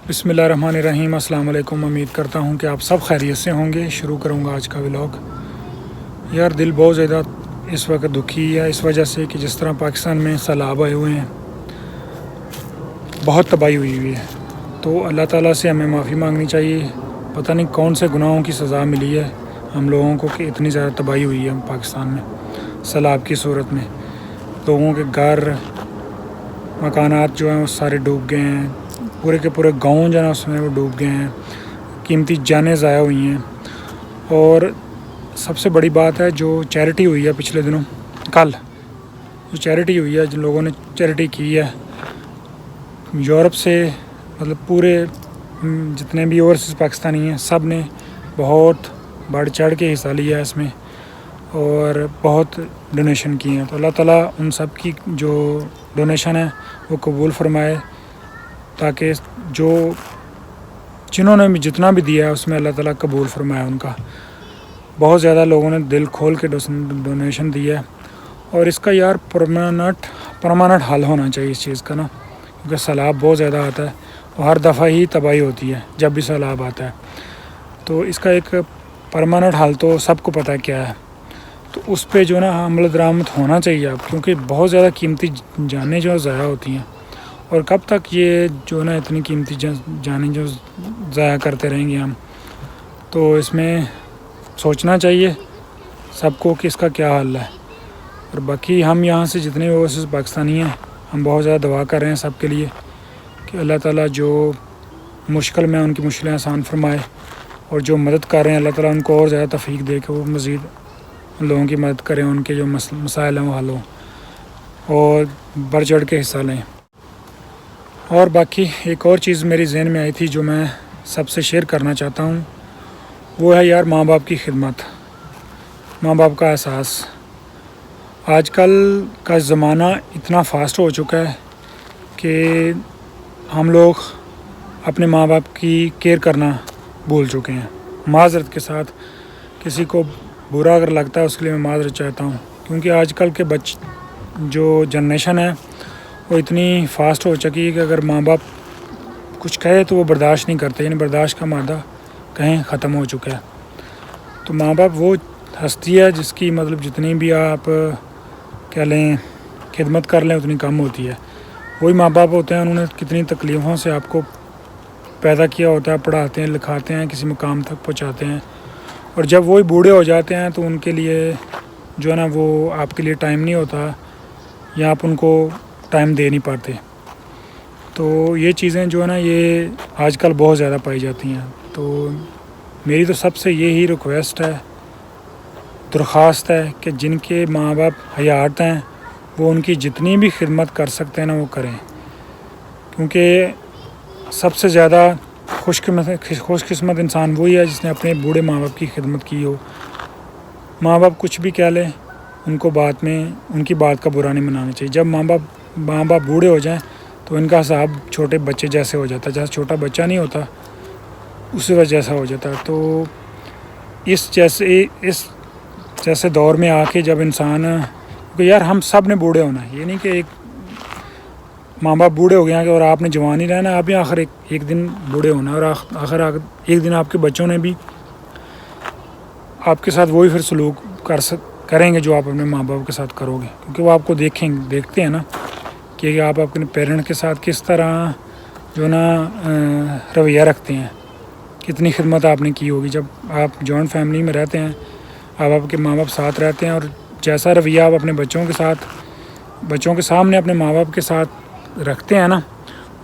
بسم اللہ الرحمن الرحیم۔ السلام علیکم۔ امید کرتا ہوں کہ آپ سب خیریت سے ہوں گے۔ شروع کروں گا آج کا ولاگ۔ یار دل بہت زیادہ اس وقت دکھی ہے اس وجہ سے کہ جس طرح پاکستان میں سیلاب آئے ہوئے ہیں، بہت تباہی ہوئی ہے۔ تو اللہ تعالیٰ سے ہمیں معافی مانگنی چاہیے۔ پتہ نہیں کون سے گناہوں کی سزا ملی ہے ہم لوگوں کو کہ اتنی زیادہ تباہی ہوئی ہے پاکستان میں سیلاب کی صورت میں۔ لوگوں کے گھر مکانات جو ہیں وہ سارے ڈوب گئے ہیں، پورے کے پورے گاؤں جو ہے اس میں وہ ڈوب گئے ہیں، قیمتی جانیں ضائع ہوئی ہیں۔ اور سب سے بڑی بات ہے جو چیریٹی ہوئی ہے پچھلے دنوں، کل جو چیریٹی ہوئی ہے، جن لوگوں نے چیریٹی کی ہے یورپ سے، مطلب پورے جتنے بھی اوورسیز پاکستانی ہیں سب نے بہت بڑھ چڑھ کے حصہ لیا ہے اس میں اور بہت ڈونیشن کی ہیں۔ تو اللہ تعالیٰ ان سب کی جو ڈونیشن ہے وہ قبول فرمائے، تاکہ جنہوں نے بھی جتنا بھی دیا ہے اس میں اللہ تعالیٰ قبول فرمائے ان کا۔ بہت زیادہ لوگوں نے دل کھول کے ڈونیشن دیا ہے، اور اس کا یار پرماننٹ حل ہونا چاہیے اس چیز کا نا، کیونکہ سیلاب بہت زیادہ آتا ہے اور ہر دفعہ ہی تباہی ہوتی ہے جب بھی سیلاب آتا ہے۔ تو اس کا ایک پرماننٹ حل تو سب کو پتہ ہے کیا ہے، تو اس پہ جو نا عمل درآمد ہونا چاہیے اب، کیونکہ بہت زیادہ قیمتی جانیں جو ضائع ہوتی ہیں، اور کب تک یہ جو نا اتنی قیمتی جانیں جو ضائع کرتے رہیں گے ہم۔ تو اس میں سوچنا چاہیے سب کو کہ اس کا کیا حل ہے۔ اور باقی ہم یہاں سے جتنے اوورسیز پاکستانی ہیں ہم بہت زیادہ دعا کر رہے ہیں سب کے لیے کہ اللہ تعالیٰ جو مشکل میں ان کی مشکلیں آسان فرمائے، اور جو مدد کر رہے ہیں اللہ تعالیٰ ان کو اور زیادہ توفیق دے کہ وہ مزید ان لوگوں کی مدد کریں، ان کے جو مسائل ہیں وہ حل ہوں اور بڑھ چڑھ کے حصہ لیں۔ اور باقی ایک اور چیز میری ذہن میں آئی تھی جو میں سب سے شیئر کرنا چاہتا ہوں، وہ ہے یار ماں باپ کی خدمت، ماں باپ کا احساس۔ آج کل کا زمانہ اتنا فاسٹ ہو چکا ہے کہ ہم لوگ اپنے ماں باپ کی کیئر کرنا بھول چکے ہیں۔ معذرت کے ساتھ کسی کو برا اگر لگتا ہے اس کے لیے میں معذرت چاہتا ہوں، کیونکہ آج کل کے جو جنریشن ہے وہ اتنی فاسٹ ہو چکی ہے کہ اگر ماں باپ کچھ کہے تو وہ برداشت نہیں کرتے، یعنی برداشت کا مادہ کہیں ختم ہو چکا ہے۔ تو ماں باپ وہ ہستی ہے جس کی مطلب جتنی بھی آپ کہہ لیں خدمت کر لیں اتنی کم ہوتی ہے۔ وہی ماں باپ ہوتے ہیں، انہوں نے کتنی تکلیفوں سے آپ کو پیدا کیا ہوتا ہے، پڑھاتے ہیں لکھاتے ہیں، کسی مقام تک پہنچاتے ہیں، اور جب وہی بوڑھے ہو جاتے ہیں تو ان کے لیے جو ہے نا وہ آپ کے لیے ٹائم نہیں ہوتا، یا آپ ان کو ٹائم دے نہیں پاتے۔ تو یہ چیزیں جو ہے نا یہ آج کل بہت زیادہ پائی جاتی ہیں۔ تو میری تو سب سے یہی ریکویسٹ ہے، درخواست ہے کہ جن کے ماں باپ حیات ہیں وہ ان کی جتنی بھی خدمت کر سکتے ہیں نا وہ کریں، کیونکہ سب سے زیادہ خوش قسمت انسان وہی ہے جس نے اپنے بوڑھے ماں باپ کی خدمت کی ہو۔ ماں باپ کچھ بھی کہہ لیں ان کو بات میں ان کی بات کا برا نہیں منانا چاہیے۔ جب ماں باپ بوڑھے ہو جائیں تو ان کا حساب چھوٹے بچے جیسے ہو جاتا ہے، جیسے چھوٹا بچہ نہیں ہوتا اسی وجہ جیسا ہو جاتا ہے۔ تو اس جیسے دور میں آ کے جب انسان، کیونکہ یار ہم سب نے بوڑھے ہونا ہے، یہ نہیں کہ ایک ماں باپ بوڑھے ہو گئے ہیں اور آپ نے جوان ہی رہنا، آپ بھی آخر ایک دن بوڑھے ہونا ہے، اور آخر ایک دن آپ کے بچوں نے بھی آپ کے ساتھ وہی پھر سلوک کریں گے جو آپ اپنے ماں باپ کے ساتھ کرو گے، کیونکہ وہ آپ کو دیکھتے ہیں نا کہ آپ اپنے پیرنٹ کے ساتھ کس طرح جو نا رویہ رکھتے ہیں، کتنی خدمت آپ نے کی ہوگی۔ جب آپ جوائنٹ فیملی میں رہتے ہیں، آپ کے ماں باپ ساتھ رہتے ہیں، اور جیسا رویہ آپ اپنے بچوں کے سامنے اپنے ماں باپ کے ساتھ رکھتے ہیں نا،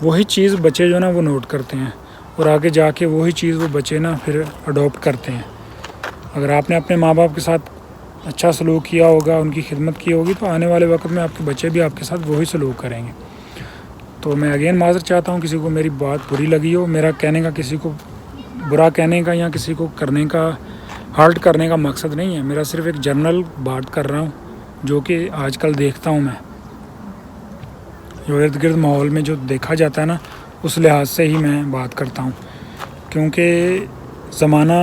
وہی چیز بچے جو نا وہ نوٹ کرتے ہیں، اور آگے جا کے وہی چیز وہ بچے نا پھر اڈاپٹ کرتے ہیں۔ اگر آپ نے اپنے ماں باپ کے ساتھ اچھا سلوک کیا ہوگا، ان کی خدمت کی ہوگی، تو آنے والے وقت میں آپ کے بچے بھی آپ کے ساتھ وہی سلوک کریں گے۔ تو میں اگین معذرت چاہتا ہوں کسی کو میری بات بری لگی ہو، میرا کہنے کا کسی کو برا کہنے کا یا کسی کو کرنے کا ہرٹ کرنے کا مقصد نہیں ہے، میرا صرف ایک جنرل بات کر رہا ہوں جو کہ آج کل دیکھتا ہوں میں، جو ارد گرد ماحول میں جو دیکھا جاتا ہے نا اس لحاظ سے ہی میں بات کرتا ہوں، کیونکہ زمانہ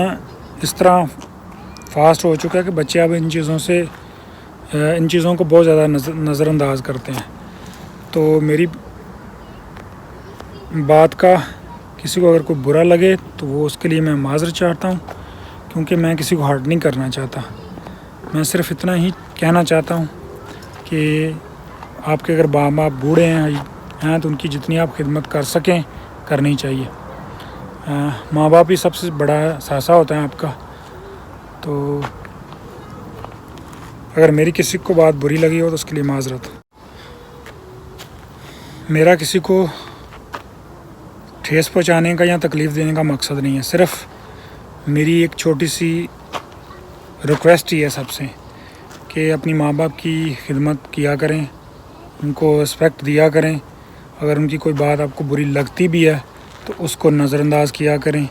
اس طرح فاسٹ ہو چکا ہے کہ بچے اب ان چیزوں کو بہت زیادہ نظر انداز کرتے ہیں۔ تو میری بات کا کسی کو اگر کوئی برا لگے تو وہ اس کے لیے میں معذرت چاہتا ہوں، کیونکہ میں کسی کو ہرٹ نہیں کرنا چاہتا۔ میں صرف اتنا ہی کہنا چاہتا ہوں کہ آپ کے اگر ماں باپ بوڑھے ہیں تو ان کی جتنی آپ خدمت کر سکیں کرنی چاہیے۔ ماں باپ ہی سب سے بڑا اثاثہ ہوتا ہے آپ کا۔ تو اگر میری کسی کو بات بری لگی ہو تو اس کے لیے معذرت۔ میرا کسی کو ٹھیس پہنچانے کا یا تکلیف دینے کا مقصد نہیں ہے، صرف میری ایک چھوٹی سی ریکویسٹ ہی ہے سب سے کہ اپنی ماں باپ کی خدمت کیا کریں، ان کو رسپیکٹ دیا کریں۔ اگر ان کی کوئی بات آپ کو بری لگتی بھی ہے تو اس کو نظر انداز کیا کریں،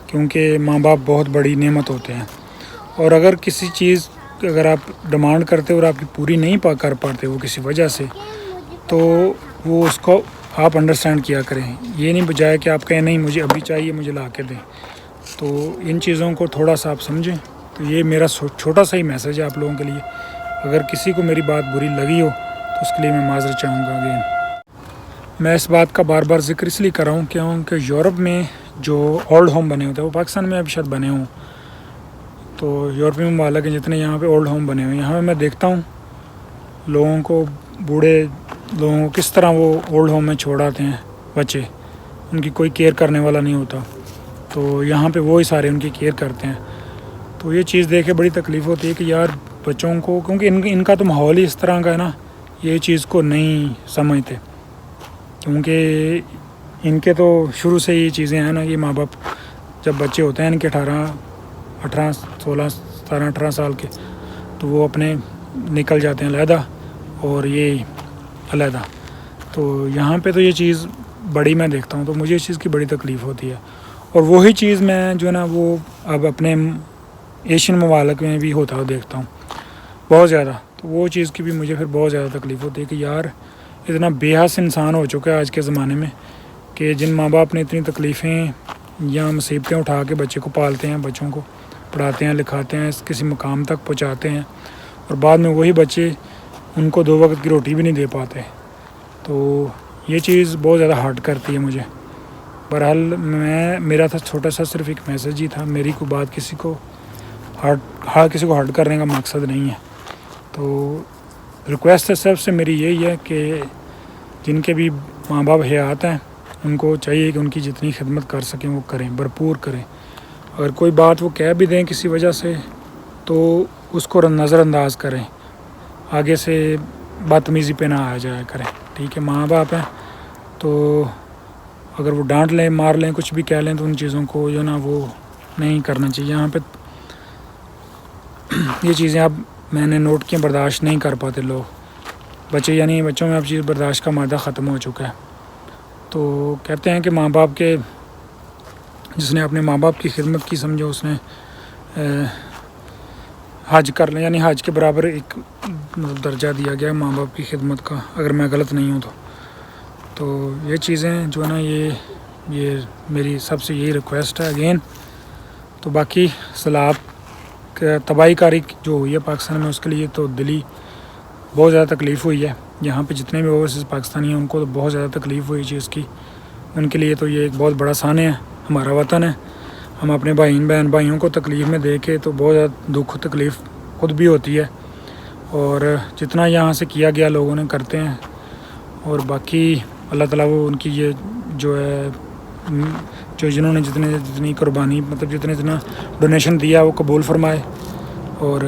کیونکہ ماں باپ بہت بڑی نعمت ہوتے ہیں۔ اور اگر کسی چیز اگر آپ ڈیمانڈ کرتے اور آپ کی پوری نہیں کر پاتے وہ کسی وجہ سے، تو وہ اس کو آپ انڈرسٹینڈ کیا کریں۔ یہ نہیں بجائے کہ آپ کہیں نہیں مجھے ابھی چاہیے، مجھے لا کے دیں۔ تو ان چیزوں کو تھوڑا سا آپ سمجھیں۔ تو یہ میرا چھوٹا سا ہی میسیج ہے آپ لوگوں کے لیے۔ اگر کسی کو میری بات بری لگی ہو تو اس کے لیے میں معذرت چاہوں گا اگین۔ میں اس بات کا بار بار ذکر اس لیے کر رہا ہوں کہ یورپ میں جو اولڈ ہوم بنے ہوتے ہیں وہ پاکستان میں اب شاید بنے ہوں، تو یورپی ممالک ہیں جتنے یہاں پہ اولڈ ہوم بنے ہوئے ہیں، یہاں میں دیکھتا ہوں لوگوں کو، بوڑھے لوگوں کو کس طرح وہ اولڈ ہوم میں چھوڑ آتے ہیں بچے، ان کی کوئی کیئر کرنے والا نہیں ہوتا، تو یہاں پہ وہی سارے ان کی کیئر کرتے ہیں۔ تو یہ چیز دیکھ کے بڑی تکلیف ہوتی ہے کہ یار بچوں کو، کیونکہ ان کا تو ماحول ہی اس طرح کا ہے نا، یہ چیز کو نہیں سمجھتے، کیونکہ ان کے تو شروع سے یہ چیزیں ہیں نا، یہ ماں باپ جب بچے ہوتے ہیں ان کے 18 سال کے، تو وہ اپنے نکل جاتے ہیں علیحدہ اور یہ علیحدہ۔ تو یہاں پہ تو یہ چیز بڑی میں دیکھتا ہوں، تو مجھے اس چیز کی بڑی تکلیف ہوتی ہے۔ اور وہی چیز میں جو ہے نا وہ اب اپنے ایشین ممالک میں بھی ہوتا ہوا دیکھتا ہوں بہت زیادہ، تو وہ چیز کی بھی مجھے پھر بہت زیادہ تکلیف ہوتی ہے کہ یار اتنا بے حس انسان ہو چکا ہے آج کے زمانے میں کہ جن ماں باپ نے اتنی تکلیفیں یا مصیبتیں اٹھا کے بچے کو پالتے ہیں، بچوں کو پڑھاتے ہیں، لکھاتے ہیں، کسی مقام تک پہنچاتے ہیں، اور بعد میں وہی بچے ان کو 2 وقت کی روٹی بھی نہیں دے پاتے، تو یہ چیز بہت زیادہ ہارٹ کرتی ہے مجھے۔ بہرحال میرا تھا چھوٹا سا صرف ایک میسیج ہی تھا، میری کوئی بات کسی کو ہارٹ کرنے کا مقصد نہیں ہے۔ تو ریکویسٹ ہے سب سے میری یہی ہے کہ جن کے بھی ماں باپ حیات ہیں ان کو چاہیے کہ ان کی جتنی خدمت کر سکیں وہ کریں، بھرپور کریں۔ اگر کوئی بات وہ کہہ بھی دیں کسی وجہ سے تو اس کو نظر انداز کریں، آگے سے بدتمیزی پہ نہ آ جایا کریں، ٹھیک ہے؟ ماں باپ ہیں تو اگر وہ ڈانٹ لیں، مار لیں، کچھ بھی کہہ لیں تو ان چیزوں کو جو نا وہ نہیں کرنا چاہیے۔ یہاں پہ یہ چیزیں اب میں نے نوٹ کی برداشت نہیں کر پاتے لوگ، بچے، یعنی بچوں میں اب چیز برداشت کا مادہ ختم ہو چکا ہے۔ تو کہتے ہیں کہ ماں باپ کے، جس نے اپنے ماں باپ کی خدمت کی سمجھو اس نے حج کر لیں، یعنی حج کے برابر ایک درجہ دیا گیا ماں باپ کی خدمت کا، اگر میں غلط نہیں ہوں تو یہ چیزیں جو ہے نا یہ میری سب سے یہی ریکویسٹ ہے اگین۔ تو باقی سیلاب تباہی کاری جو ہوئی ہے پاکستان میں، اس کے لیے تو دلی بہت زیادہ تکلیف ہوئی ہے۔ یہاں پہ جتنے بھی اوورسیز پاکستانی ہیں ان کو تو بہت زیادہ تکلیف ہوئی چیز کی، ان کے لیے تو یہ ایک بہت بڑا سانے ہے، ہمارا وطن ہے، ہم اپنے بہن بھائیوں کو تکلیف میں دے کے تو بہت زیادہ دکھ تکلیف خود بھی ہوتی ہے، اور جتنا یہاں سے کیا گیا لوگوں نے کرتے ہیں، اور باقی اللہ تعالیٰ وہ ان کی یہ جو ہے جنہوں نے جتنی قربانی، مطلب جتنا ڈونیشن دیا وہ قبول فرمائے، اور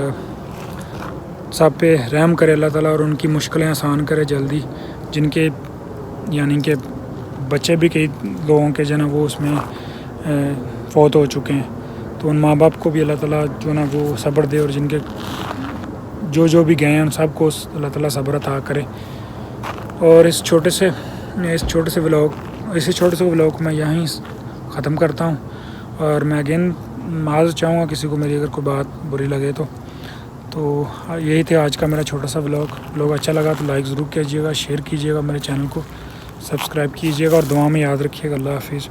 سب پہ رحم کرے اللہ تعالیٰ، اور ان کی مشکلیں آسان کرے جلدی، جن کے یعنی کہ بچے بھی کئی لوگوں کے جو نا وہ اس میں فوت ہو چکے ہیں، تو ان ماں باپ کو بھی اللہ تعالیٰ جو نا وہ صبر دے، اور جن کے جو بھی گئے ہیں ان سب کو اللہ تعالیٰ صبر عطا کرے۔ اور اس چھوٹے سے ولاگ کو میں یہیں ختم کرتا ہوں، اور میں اگین معذرت چاہوں گا کسی کو میری اگر کوئی بات بری لگے تو یہی تھے آج کا میرا چھوٹا سا ولاگ اچھا لگا تو لائک ضرور کیجیے گا، شیئر کیجیے گا، میرے چینل کو سبسکرائب کیجیے گا، اور دعا میں یاد رکھیے گا۔ اللہ حافظ۔